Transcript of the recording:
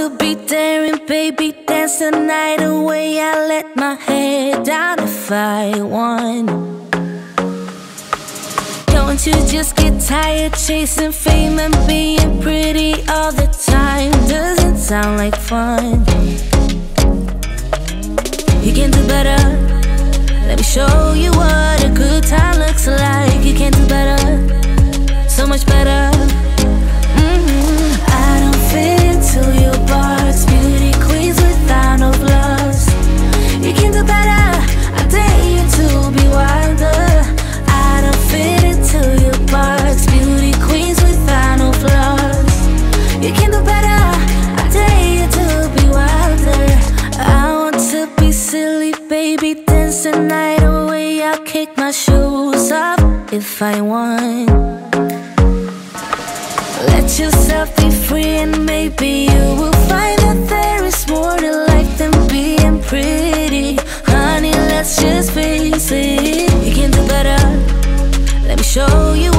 to be daring, baby, dance the night away. I let my head down if I won. Don't you just get tired chasing fame and being pretty all the time? Doesn't sound like fun. You can do better. Let me show you what a good time looks like. You can do better, so much better. I don't fit into your box. Beauty queens without no flaws. You can do better. I dare you to be wilder. I don't fit into your box. Beauty queens without no flaws. You can do better. I dare you to be wilder. I want to be silly, baby, dance the night away. I'll kick my shoes off if I want. Let yourself be free and maybe you will find that there is more to life than being pretty. Honey, let's just face it. You can do better. Let me show you